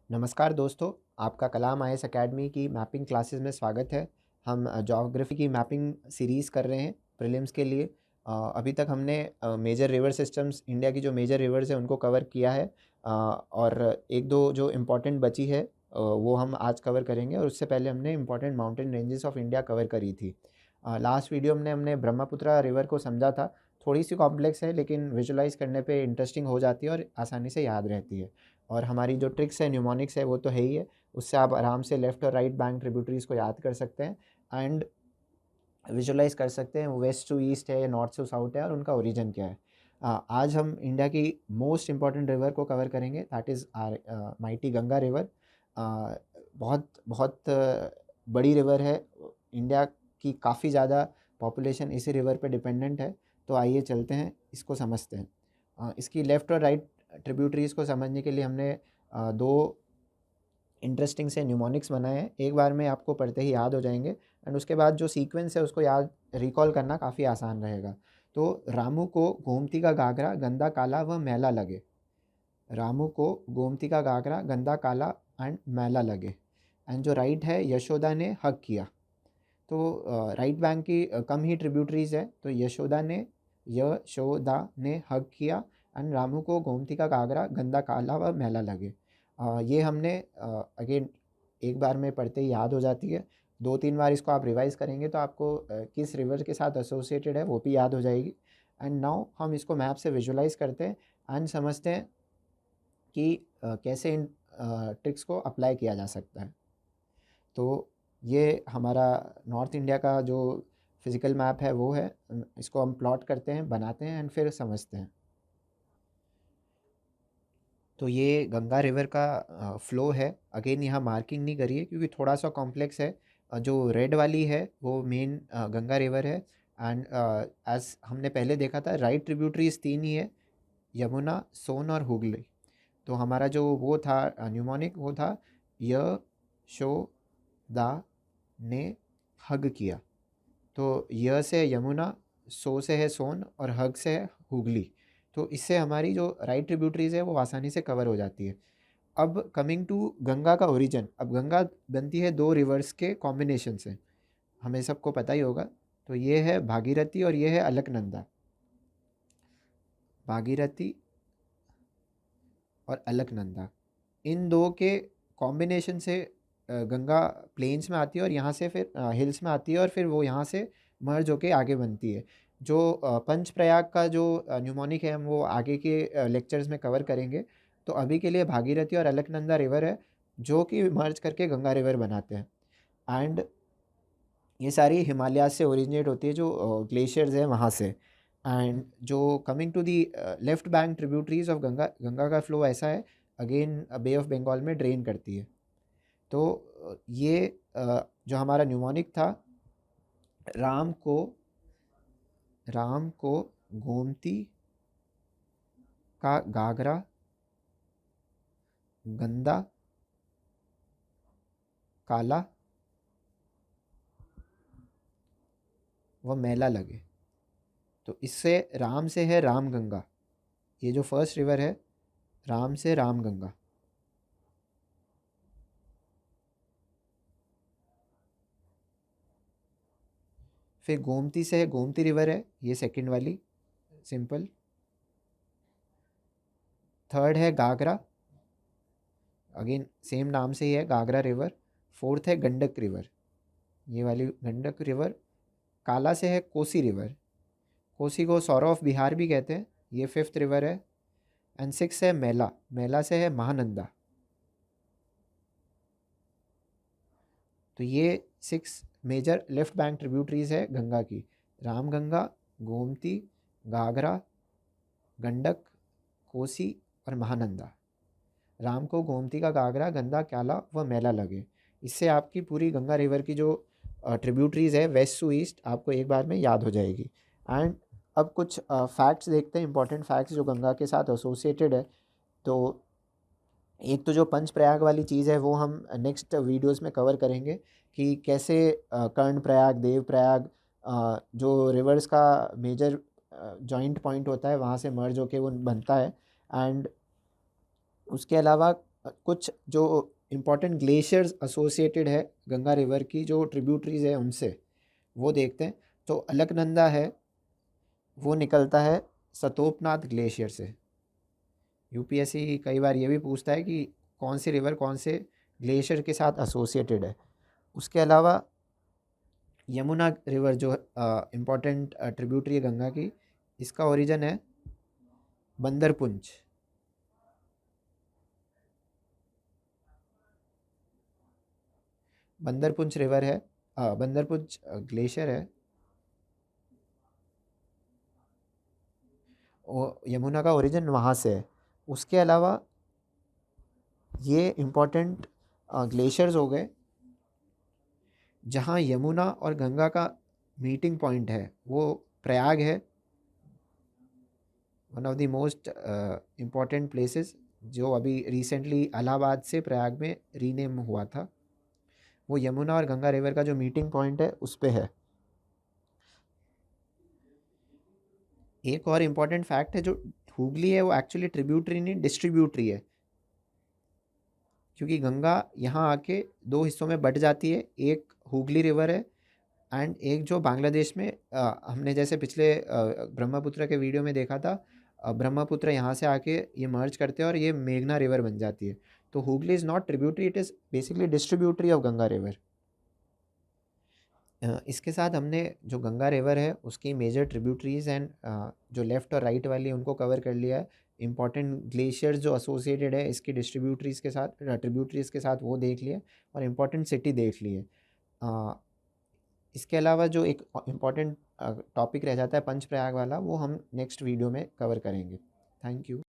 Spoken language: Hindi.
नमस्कार दोस्तों, आपका कलाम आईएएस अकेडमी की मैपिंग क्लासेस में स्वागत है। हम ज्योग्राफी की मैपिंग सीरीज़ कर रहे हैं प्रीलिम्स के लिए। अभी तक हमने मेजर रिवर सिस्टम्स, इंडिया की जो मेजर रिवर्स हैं उनको कवर किया है, और एक दो जो इम्पोर्टेंट बची है वो हम आज कवर करेंगे। और उससे पहले हमने important mountain ranges of India cover करी थी। लास्ट वीडियो में हमने ब्रह्मपुत्र रिवर को समझा था। थोड़ी सी कॉम्प्लेक्स है लेकिन विजुलाइज करने पे इंटरेस्टिंग हो जाती है और आसानी से याद रहती है। और हमारी जो ट्रिक्स है, न्यूमोनिक्स है, वो तो है ही है। उससे आप आराम से लेफ़्ट और राइट बैंक ट्रिब्यूटरीज़ को याद कर सकते हैं एंड विजुलाइज कर सकते हैं वो वेस्ट टू ईस्ट है या नॉर्थ टू साउथ है और उनका ओरिजिन क्या है। आज हम इंडिया की मोस्ट इंपॉर्टेंट रिवर को कवर करेंगे, that is our mighty Ganga river. बहुत बहुत बड़ी रिवर है। इंडिया की काफ़ी ज़्यादा पॉपुलेशन इसी रिवर पे डिपेंडेंट है। तो आइए चलते हैं, इसको समझते हैं। इसकी लेफ़्ट और राइट ट्रिब्यूटरीज़ को समझने के लिए हमने दो इंटरेस्टिंग से न्यूमोनिक्स बनाए हैं। एक बार में आपको पढ़ते ही याद हो जाएंगे एंड उसके बाद जो सीक्वेंस है उसको याद रिकॉल करना काफ़ी आसान रहेगा। तो रामू को गोमती का घाघरा गंदा काला व मैला लगे। रामू को गोमती का घाघरा गंदा काला एंड मैला लगे। एंड जो राइट है, यशोदा ने हक किया। तो राइट बैंक की कम ही ट्रिब्यूटरीज है, तो यशोदा ने हक किया एंड रामू को गोमती का घाघरा गंदा काला व मैला लगे। ये हमने अगेन एक बार में पढ़ते ही याद हो जाती है। दो तीन बार इसको आप रिवाइज करेंगे तो आपको किस रिवर के साथ एसोसिएटेड है वो भी याद हो जाएगी। एंड नाउ हम इसको मैप से विजुलाइज करते हैं एंड समझते हैं कि कैसे इन ट्रिक्स को अप्लाई किया जा सकता है। तो ये हमारा नॉर्थ इंडिया का जो फिज़िकल मैप है वो है। इसको हम प्लॉट करते हैं, बनाते हैं एंड फिर समझते हैं। तो ये गंगा रिवर का फ़्लो है। अगेन यहाँ मार्किंग नहीं करी है क्योंकि थोड़ा सा कॉम्प्लेक्स है। जो रेड वाली है वो मेन गंगा रिवर है। एंड एज़ हमने पहले देखा था, राइट ट्रिब्यूटरीज तीन ही है, यमुना, सोन और हुगली। तो हमारा जो वो था न्यूमोनिक, वो था य शो दा ने हग किया। तो य से है यमुना, सो से है सोन और हग से है हुगली। तो इससे हमारी जो राइट ट्रिब्यूटरीज है वो आसानी से कवर हो जाती है। अब कमिंग टू गंगा का ओरिजिन। अब गंगा बनती है दो रिवर्स के कॉम्बिनेशन से, हमें सबको पता ही होगा। तो ये है भागीरथी और ये है अलकनंदा। भागीरथी और अलकनंदा, इन दो के कॉम्बिनेशन से गंगा प्लेन्स में आती है और यहाँ से फिर हिल्स में आती है और फिर वो यहाँ से मर्ज होके आगे बनती है। जो पंचप्रयाग का जो न्यूमोनिक है हम वो आगे के लेक्चर्स में कवर करेंगे। तो अभी के लिए भागीरथी और अलकनंदा रिवर है जो कि मर्ज करके गंगा रिवर बनाते हैं। एंड ये सारी हिमालय से ओरिजिनेट होती है, जो ग्लेशियर्स हैं वहाँ से। एंड जो coming to the left bank tributaries of Ganga, Ganga का फ्लो ऐसा है, अगेन बे ऑफ बंगाल में ड्रेन करती है। तो ये जो हमारा न्यूमोनिक था, राम को राम को गोमती का घाघरा गंदा काला व मैला लगे। तो इससे राम से है राम गंगा, ये जो फर्स्ट रिवर है, राम से राम गंगा। फिर गोमती से है गोमती रिवर है, ये सेकंड वाली, सिंपल। थर्ड है घाघरा, अगेन सेम नाम से ही है, घाघरा रिवर। फोर्थ है गंडक रिवर, ये वाली गंडक रिवर। काला से है कोसी रिवर, कोसी को सौरव ऑफ बिहार भी कहते हैं, ये फिफ्थ रिवर है। एंड सिक्स है मैला, मैला से है महानंदा। तो ये six major left bank tributaries है गंगा की, रामगंगा, गोमती, घाघरा, गंडक, कोसी और महानंदा। राम को गोमती का घाघरा गंदा काला व मैला लगे। इससे आपकी पूरी गंगा रिवर की जो ट्रिब्यूटरीज है वेस्ट टू ईस्ट आपको एक बार में याद हो जाएगी। एंड अब कुछ फैक्ट्स देखते हैं, इंपॉर्टेंट फैक्ट्स जो गंगा के साथ एसोसिएटेड है। तो एक तो जो पंचप्रयाग वाली चीज़ है वो हम नेक्स्ट वीडियोस में कवर करेंगे कि कैसे कर्ण प्रयाग, देव प्रयाग, जो रिवर्स का मेजर जॉइंट पॉइंट होता है वहाँ से मर्ज होके वो बनता है। एंड उसके अलावा कुछ जो इम्पोर्टेंट ग्लेशियर्स एसोसिएटेड है गंगा रिवर की जो ट्रिब्यूटरीज है उनसे, वो देखते हैं। तो अलकनंदा है, वो निकलता है सतोपनाथ ग्लेशियर से। यूपीएससी कई बार ये भी पूछता है कि कौन सी रिवर कौन से ग्लेशियर के साथ एसोसिएटेड है। उसके अलावा यमुना रिवर जो इम्पोर्टेंट ट्रिब्यूटरी है गंगा की, इसका ओरिजिन है बंदरपुंज। बंदरपुंज रिवर है, बंदरपुंज ग्लेशियर है, यमुना का ओरिजिन वहाँ से है। उसके अलावा ये इम्पोर्टेंट ग्लेशियर्स हो गए। जहाँ यमुना और गंगा का मीटिंग पॉइंट है वो प्रयाग है, one of the most important places, जो अभी रिसेंटली इलाहाबाद से प्रयाग में रीनेम हुआ था। वो यमुना और गंगा रिवर का जो मीटिंग पॉइंट है उस पे है। एक और इम्पॉर्टेंट फैक्ट है, जो हुगली है वो एक्चुअली ट्रिब्यूटरी नहीं डिस्ट्रीब्यूटरी है, क्योंकि गंगा यहाँ आके दो हिस्सों में बट जाती है। एक हुगली रिवर है एंड एक जो बांग्लादेश में हमने जैसे पिछले ब्रह्मपुत्र के वीडियो में देखा था, ब्रह्मपुत्र यहाँ से आके ये मर्ज करते हैं और ये मेघना रिवर बन जाती है। तो Hooghly is not tributary, it is basically distributary of Ganga river. इसके साथ हमने जो गंगा रिवर है उसकी मेजर ट्रिब्यूटरीज एंड जो लेफ़्ट और राइट वाली उनको कवर कर लिया है। इंपॉर्टेंट ग्लेशियर्स जो एसोसिएटेड है इसकी डिस्ट्रीब्यूटरीज के साथ, ट्रिब्यूटरीज के साथ, वो देख लिया। और इम्पॉर्टेंट सिटी देख लिए। इसके अलावा जो एक इम्पॉर्टेंट टॉपिक रह जाता है पंच प्रयाग वाला, वो हम नेक्स्ट वीडियो में कवर करेंगे। Thank you.